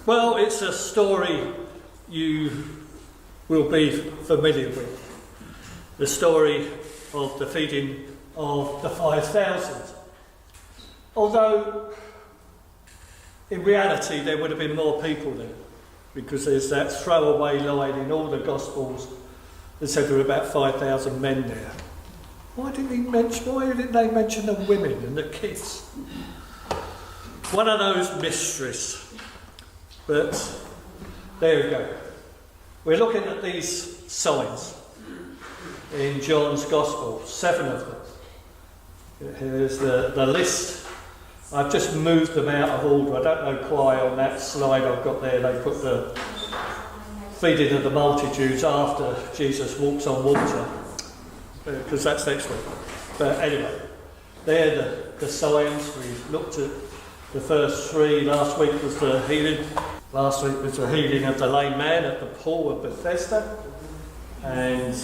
Well, it's a story you will be familiar with. The story of the feeding of the 5,000. Although, in reality, there would have been more people there, because there's that throwaway line in all the Gospels that said there were about 5,000 men there. Why didn't they mention the women and the kids? One of those mysteries. But there we go. We're looking at these signs in John's Gospel, 7 of them. Here's the list. I've just moved them out of order. I don't know why on that slide I've got there they put the feeding of the multitudes after Jesus walks on water, because that's next week. But anyway, they're the signs. We've looked at the first 3. Last week was the healing. Last week was the healing of the lame man at the pool of Bethesda. And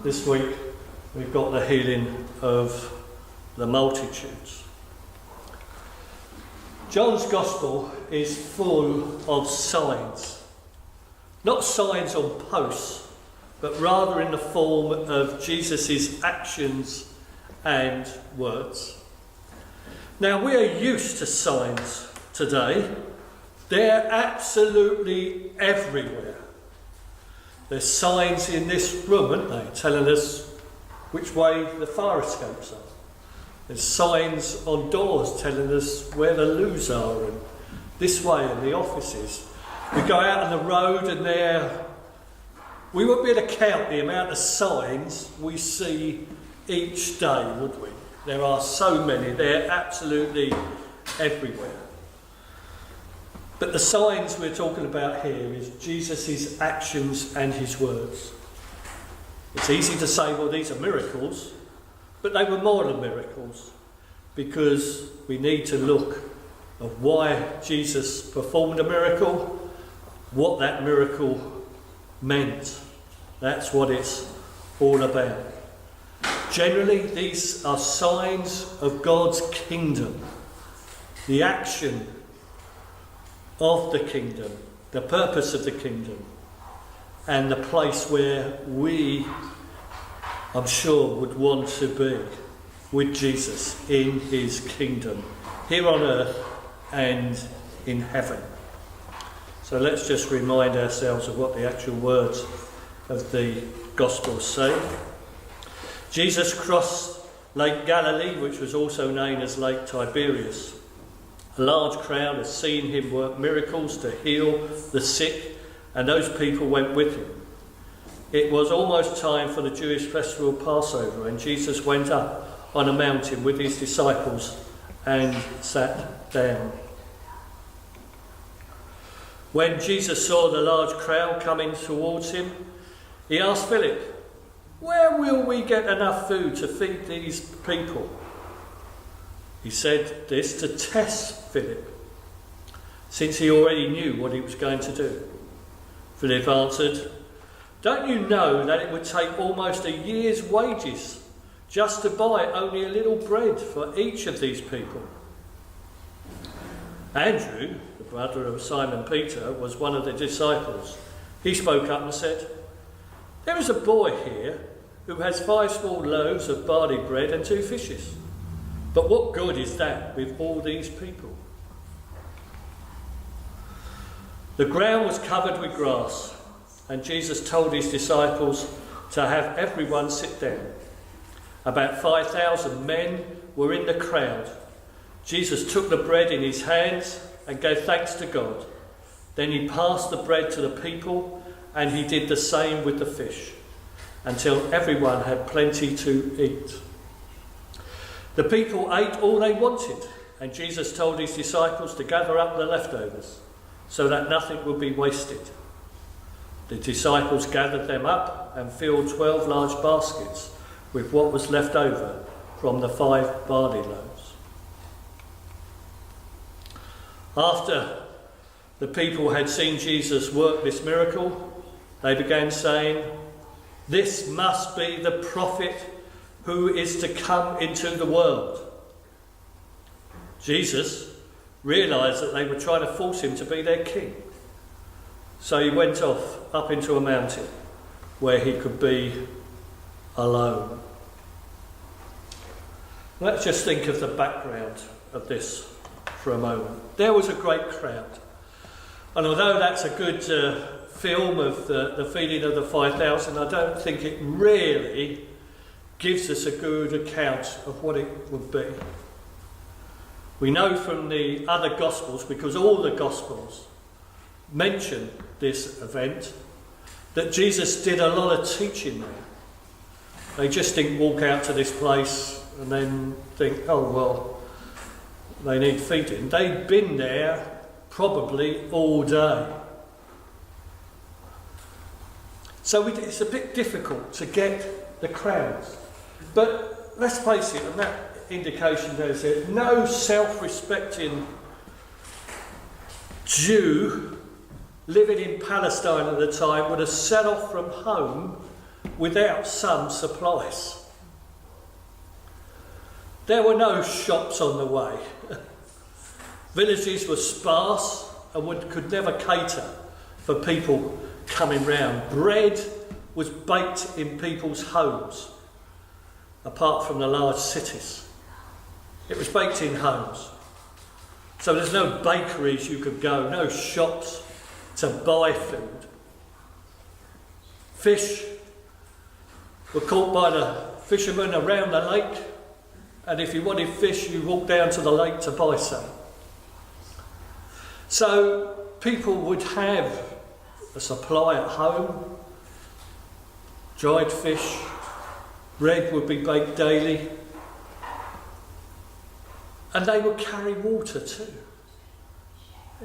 this week we've got the healing of the multitudes. John's Gospel is full of signs. Not signs on posts, but rather in the form of Jesus' actions and words. Now, we are used to signs today. They're absolutely everywhere. There's signs in this room, aren't they, telling us which way the fire escapes are. There's signs on doors telling us where the loos are and this way in the offices. We go out on the road and we wouldn't be able to count the amount of signs we see each day, would we? There are so many, they're absolutely everywhere. But the signs we're talking about here is Jesus' actions and his words. It's easy to say, well, these are miracles, but they were more than miracles, because we need to look at why Jesus performed a miracle, what that miracle meant. That's what it's all about. Generally, these are signs of God's kingdom, the action of the kingdom, the purpose of the kingdom, and the place where we, I'm sure, would want to be with Jesus in his kingdom, here on earth and in heaven. So let's just remind ourselves of what the actual words of the Gospel say. Jesus crossed Lake Galilee, which was also known as Lake Tiberias. A large crowd had seen him work miracles to heal the sick, and those people went with him. It was almost time for the Jewish festival Passover, and Jesus went up on a mountain with his disciples and sat down. When Jesus saw the large crowd coming towards him, he asked Philip, "Where will we get enough food to feed these people?" He said this to test Philip, since he already knew what he was going to do. Philip answered, "Don't you know that it would take almost a year's wages just to buy only a little bread for each of these people?" Andrew, the brother of Simon Peter, was one of the disciples. He spoke up and said, "There is a boy here who has 5 small loaves of barley bread and 2 fishes. But what good is that with all these people?" The ground was covered with grass, and Jesus told his disciples to have everyone sit down. About 5,000 men were in the crowd. Jesus took the bread in his hands and gave thanks to God. Then he passed the bread to the people, and he did the same with the fish, until everyone had plenty to eat. The people ate all they wanted, and Jesus told his disciples to gather up the leftovers, so that nothing would be wasted. The disciples gathered them up and filled 12 large baskets with what was left over from the 5 barley loaves. After the people had seen Jesus work this miracle, they began saying, "This must be the prophet who is to come into the world." Jesus, realised that they were trying to force him to be their king. So he went off up into a mountain where he could be alone. Let's just think of the background of this for a moment. There was a great crowd. And although that's a good film of the feeding of the 5,000, I don't think it really gives us a good account of what it would be. We know from the other Gospels, because all the Gospels mention this event, that Jesus did a lot of teaching there. They just didn't walk out to this place and then think, oh well, they need feeding. They'd been there probably all day. So it's a bit difficult to get the crowds. But let's face it, and that indication there is that no self-respecting Jew living in Palestine at the time would have set off from home without some supplies. There were no shops on the way. Villages were sparse and could never cater for people coming round. Bread was baked in people's homes, apart from the large cities. It was baked in homes. So there's no bakeries you could go, no shops to buy food. Fish were caught by the fishermen around the lake, and if you wanted fish, you walked down to the lake to buy some. So people would have a supply at home, dried fish, bread would be baked daily, and they would carry water too.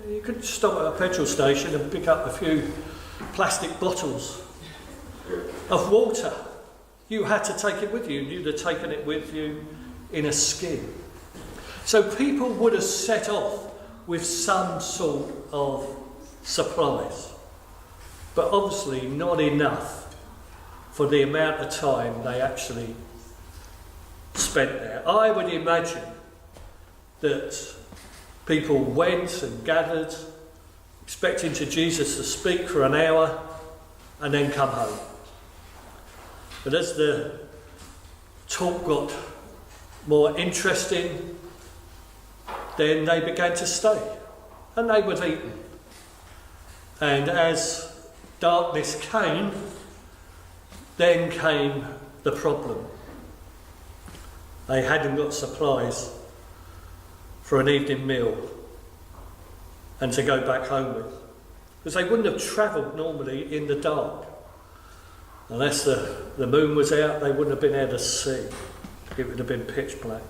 You could stop at a petrol station and pick up a few plastic bottles of water. You had to take it with you, and you'd have taken it with you in a skin. So people would have set off with some sort of supplies, but obviously not enough for the amount of time they actually spent there. I would imagine that people went and gathered, expecting Jesus to speak for an hour and then come home. But as the talk got more interesting, then they began to stay, and they would eat. And as darkness came, then came the problem. They hadn't got supplies for an evening meal and to go back home with, because they wouldn't have travelled normally in the dark. Unless the moon was out, they wouldn't have been able to see. It would have been pitch black.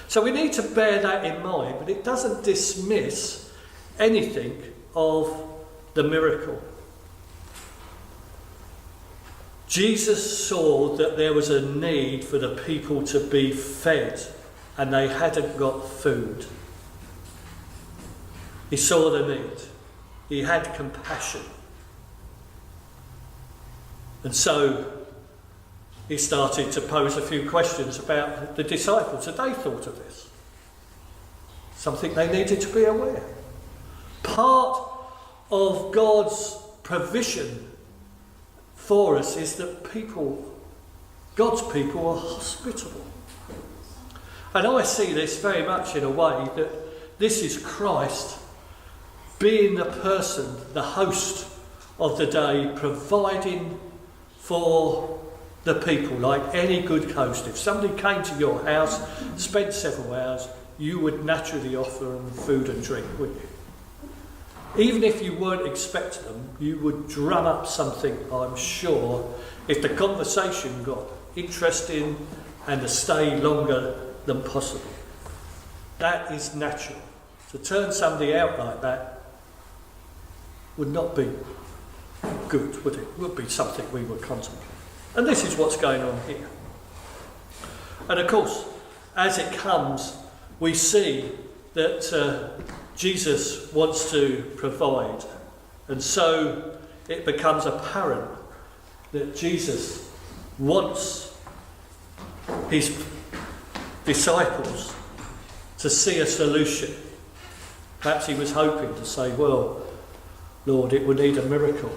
So we need to bear that in mind, but it doesn't dismiss anything of the miracle. Jesus saw that there was a need for the people to be fed, and they hadn't got food. He saw the need. He had compassion. And so he started to pose a few questions about the disciples. Had they thought of this? Something they needed to be aware. Part of God's provision for us is that God's people are hospitable. And I see this very much in a way that this is Christ being the person, the host of the day, providing for the people, like any good host. If somebody came to your house, spent several hours, you would naturally offer them food and drink, wouldn't you? Even if you weren't expecting them, you would drum up something, I'm sure, if the conversation got interesting and to stay longer than possible. That is natural. To turn somebody out like that would not be good, would it? It would be something we would contemplate. And this is what's going on here. And of course, as it comes, we see that Jesus wants to provide. And so it becomes apparent that Jesus wants his disciples to see a solution Perhaps he was hoping to say, well, Lord, it would need a miracle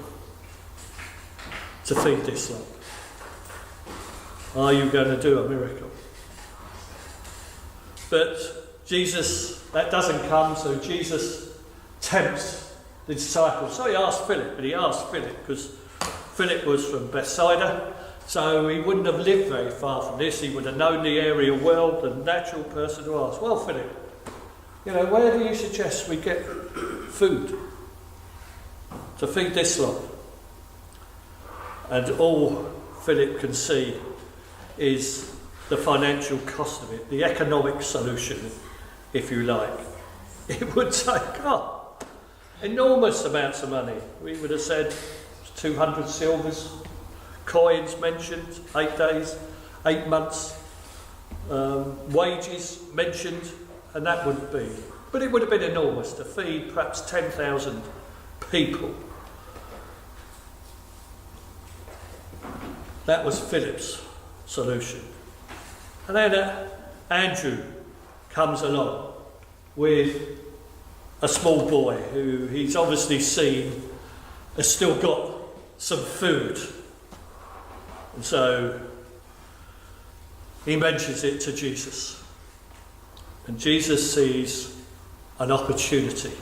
to feed this lot. Are you going to do a miracle? But Jesus, that doesn't come, so Jesus tempts the disciples. So he asked Philip, but he asked Philip because Philip was from Bethsaida, so he wouldn't have lived very far from this. He would have known the area well, the natural person to ask. Well, Philip, where do you suggest we get food to feed this lot? And all Philip can see is the financial cost of it, the economic solution, if you like. It would take enormous amounts of money. We would have said 200 silvers, coins mentioned, 8 days, 8 months, wages mentioned, and that would be. But it would have been enormous to feed perhaps 10,000 people. That was Philip's solution. And then Andrew comes along with a small boy who he's obviously seen has still got some food. And so he mentions it to Jesus. And Jesus sees an opportunity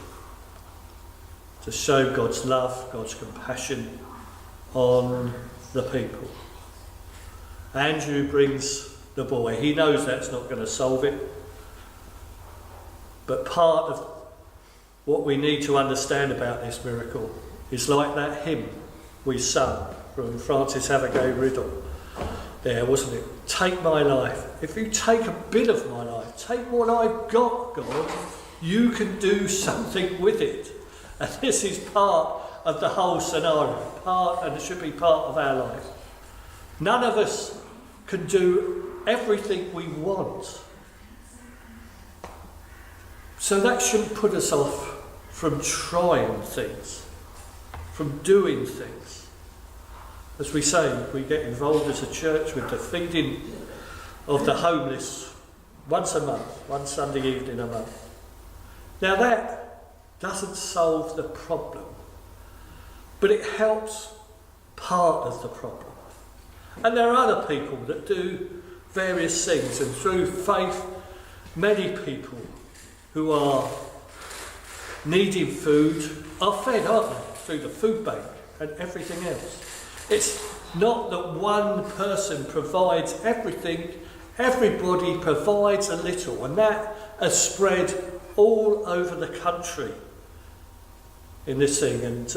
to show God's love, God's compassion on the people. Andrew brings the boy. He knows that's not going to solve it. But part of what we need to understand about this miracle is like that hymn we sung from Francis Havergay Riddle there, wasn't it? Take my life. If you take a bit of my life, take what I've got, God, you can do something with it. And this is part of the whole scenario, and it should be part of our life. None of us can do everything we want. So that shouldn't put us off from trying things, from doing things. As we say, we get involved as a church with the feeding of the homeless once a month, one Sunday evening a month. Now that doesn't solve the problem, but it helps part of the problem. And there are other people that do various things, and through faith, many people who are needing food are fed, aren't they? Through the food bank and everything else. It's not that one person provides everything, everybody provides a little, and that has spread all over the country in this thing. And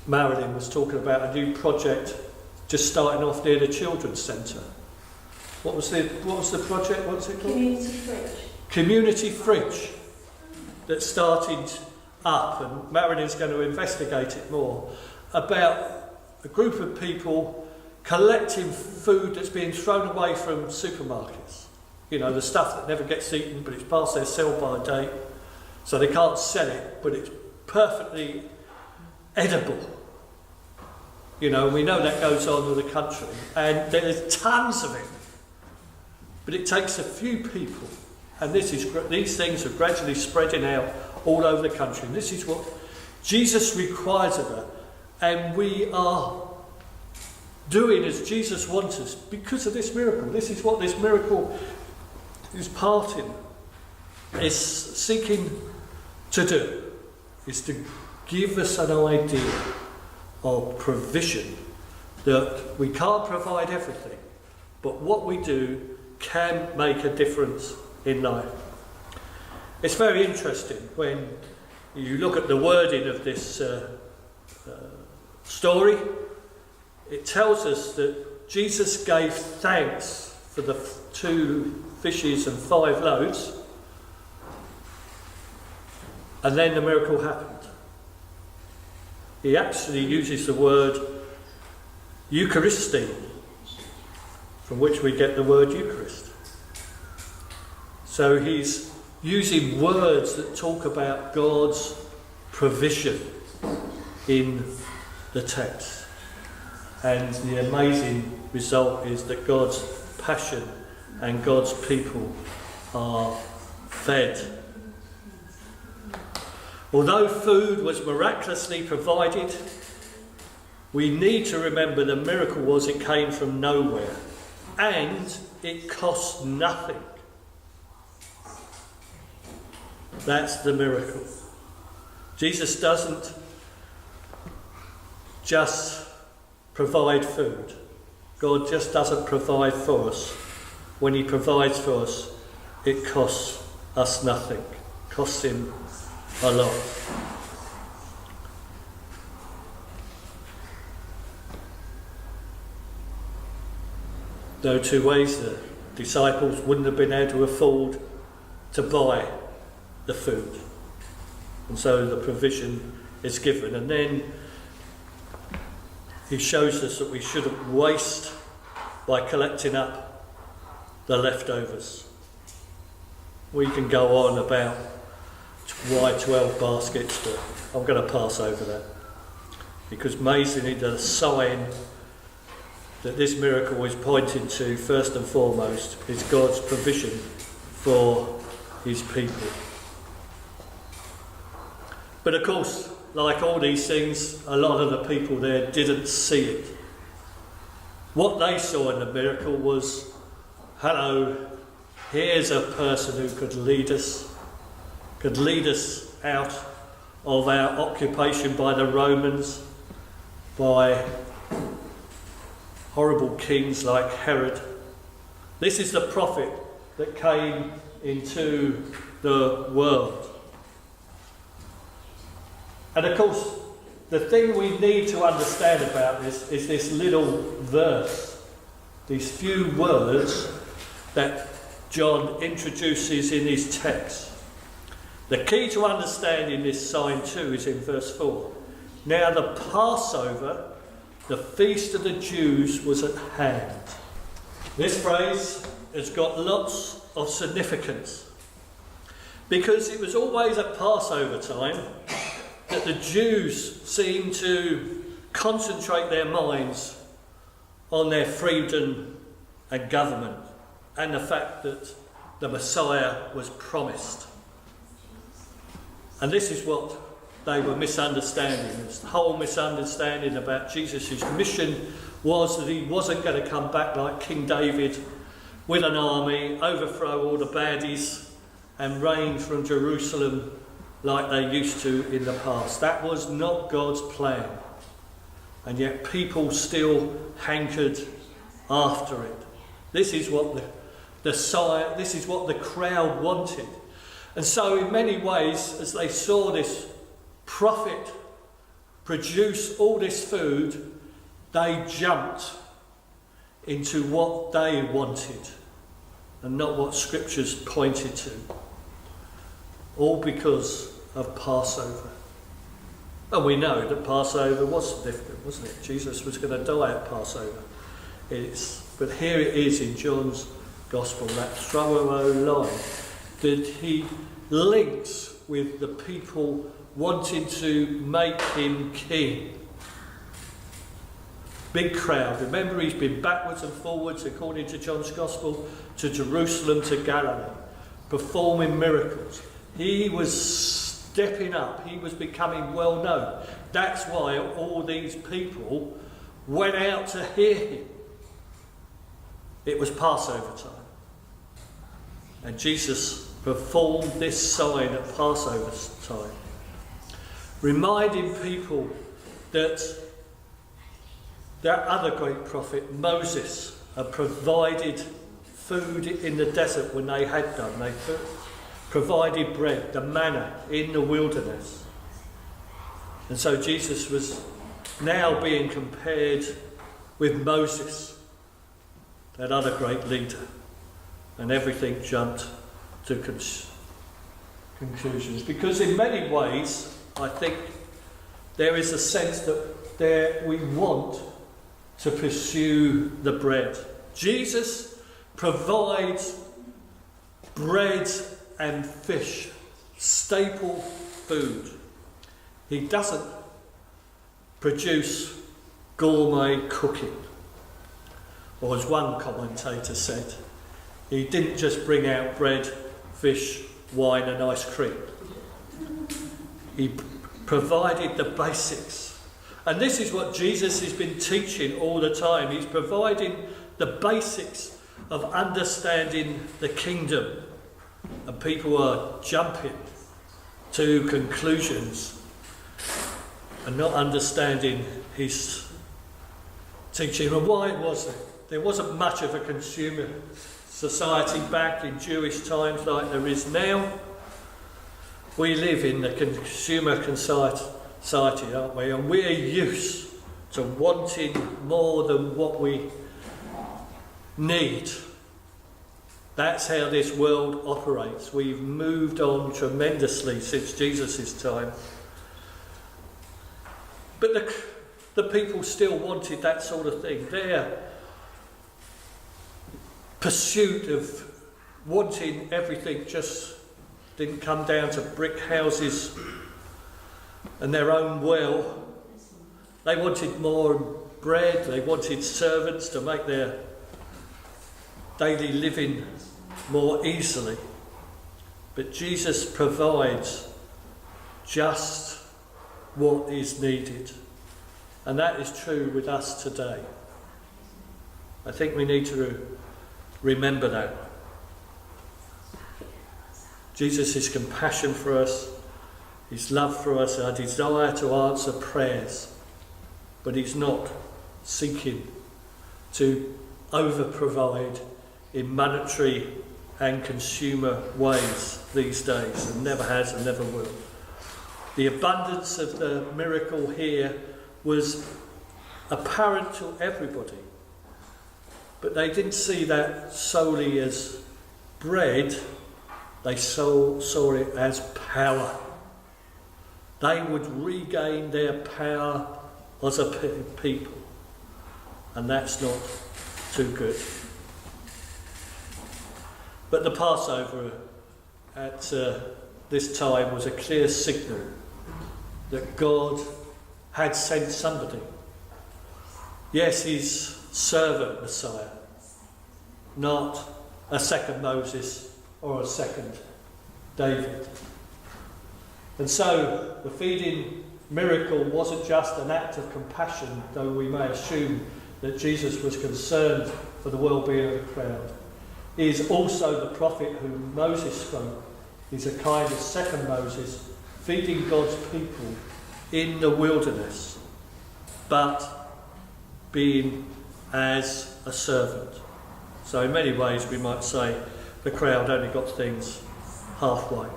Marilyn was talking about a new project just starting off near the Children's Centre. What was the project? What's it called? Community Fridge. Community Fridge that started up, and Marilyn's going to investigate it more, about a group of people collecting food that's being thrown away from supermarkets. The stuff that never gets eaten, but it's past their sell-by date, so they can't sell it, but it's perfectly edible. We know that goes on in the country, and there's tons of it. But it takes a few people, and these things are gradually spreading out all over the country. And this is what Jesus requires of us, and we are doing as Jesus wants us because of this miracle. This is what this miracle is part in, is seeking to do, is to give us an idea of provision, that we can't provide everything, but what we do can make a difference in life. It's very interesting when you look at the wording of this story. It tells us that Jesus gave thanks for the 2 fishes and 5 loaves, and then the miracle happened. He actually uses the word Eucharisti, from which we get the word Eucharist. So he's using words that talk about God's provision in the text. And the amazing result is that God's passion and God's people are fed Although food was miraculously provided, we need to remember the miracle was it came from nowhere and it cost nothing. That's the miracle. Jesus doesn't just provide food. God just doesn't provide for us. When he provides for us, it costs us nothing. It costs him a lot. There are two ways the disciples wouldn't have been able to afford to buy the food. And so the provision is given. And then he shows us that we shouldn't waste by collecting up the leftovers. We can go on about why 12 baskets, but I'm going to pass over that. Because amazingly, the sign that this miracle is pointing to, first and foremost, is God's provision for his people. But of course, like all these things, a lot of the people there didn't see it. What they saw in the miracle was, hello, here's a person who could lead us out of our occupation by the Romans, by horrible kings like Herod. This is the prophet that came into the world. And of course, the thing we need to understand about this is this little verse, these few words that John introduces in his text. The key to understanding this sign too is in verse 4. Now the Passover, the feast of the Jews, was at hand. This phrase has got lots of significance because it was always at Passover time that the Jews seemed to concentrate their minds on their freedom and government and the fact that the Messiah was promised. And this is what they were misunderstanding. This whole misunderstanding about Jesus' mission was that he wasn't going to come back like King David with an army, overthrow all the baddies and reign from Jerusalem like they used to in the past. That was not God's plan. And yet people still hankered after it. This is what this is what the crowd wanted. And so in many ways, as they saw this prophet produce all this food, they jumped into what they wanted and not what scriptures pointed to. All because of Passover. And we know that Passover was significant, wasn't it? Jesus was going to die at Passover. But here it is in John's Gospel, that throwaway line that he links with the people wanting to make him king. Big crowd. Remember, he's been backwards and forwards, according to John's Gospel, to Jerusalem, to Galilee, performing miracles. He was stepping up. He was becoming well known. That's why all these people went out to hear him. It was Passover time. And Jesus performed this sign at Passover time, reminding people that that other great prophet, Moses, had provided food in the desert when they had done. They provided bread, the manna in the wilderness. And so Jesus was now being compared with Moses, that other great leader. And everything jumped to conclusions. Because in many ways, I think there is a sense that we want to pursue the bread. Jesus provides bread and fish, staple food. He doesn't produce gourmet cooking. Or as one commentator said, he didn't just bring out bread, fish, wine and ice cream. He provided the basics. And this is what Jesus has been teaching all the time. He's providing the basics of understanding the kingdom. And people are jumping to conclusions and not understanding his teaching. And why was it? There wasn't much of a consumer society back in Jewish times like there is now. We live in the consumer society, aren't we? And we're used to wanting more than what we need. That's how this world operates. We've moved on tremendously since Jesus' time. But the people still wanted that sort of thing. Their pursuit of wanting everything just didn't come down to brick houses and their own will. They wanted more bread, they wanted servants to make their daily living more easily. But Jesus provides just what is needed. And that is true with us today. I think we need to remember that. Jesus' compassion for us, his love for us, our desire to answer prayers. But he's not seeking to over-provide in monetary and consumer ways these days, and never has and never will. The abundance of the miracle here was apparent to everybody, but they didn't see that solely as bread, they saw it as power. They would regain their power as a people, and that's not too good. But the Passover at this time was a clear signal that God had sent somebody. Yes, his servant Messiah, not a second Moses or a second David. And so the feeding miracle wasn't just an act of compassion, though we may assume that Jesus was concerned for the well-being of the crowd. He is also the prophet whom Moses spoke. He's a kind of second Moses, feeding God's people in the wilderness, but being as a servant. So in many ways we might say the crowd only got things halfway.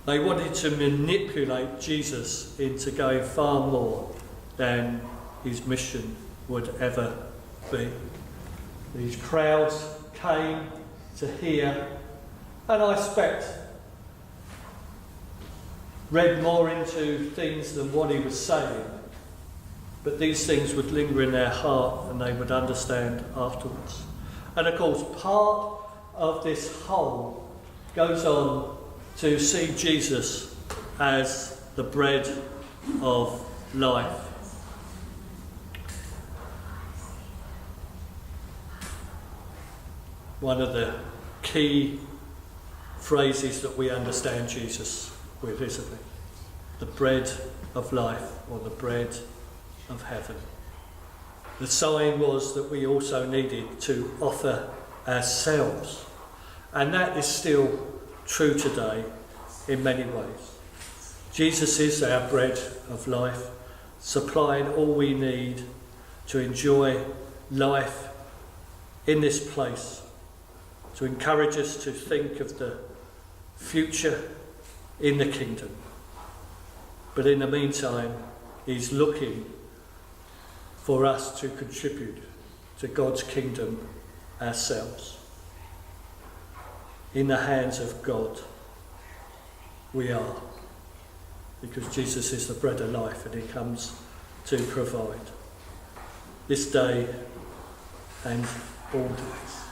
They wanted to manipulate Jesus into going far more than his mission would ever be. These crowds came to hear, and I expect read more into things than what he was saying, but these things would linger in their heart and they would understand afterwards. And of course, part of this whole goes on to see Jesus as the bread of life. One of the key phrases that we understand Jesus with, isn't it? The bread of life, or the bread of heaven. The sign was that we also needed to offer ourselves, and that is still true today in many ways. Jesus is our bread of life, supplying all we need to enjoy life in this place, to encourage us to think of the future in the kingdom. But in the meantime, he's looking for us to contribute to God's kingdom ourselves. In the hands of God, we are, because Jesus is the bread of life and he comes to provide this day and all days.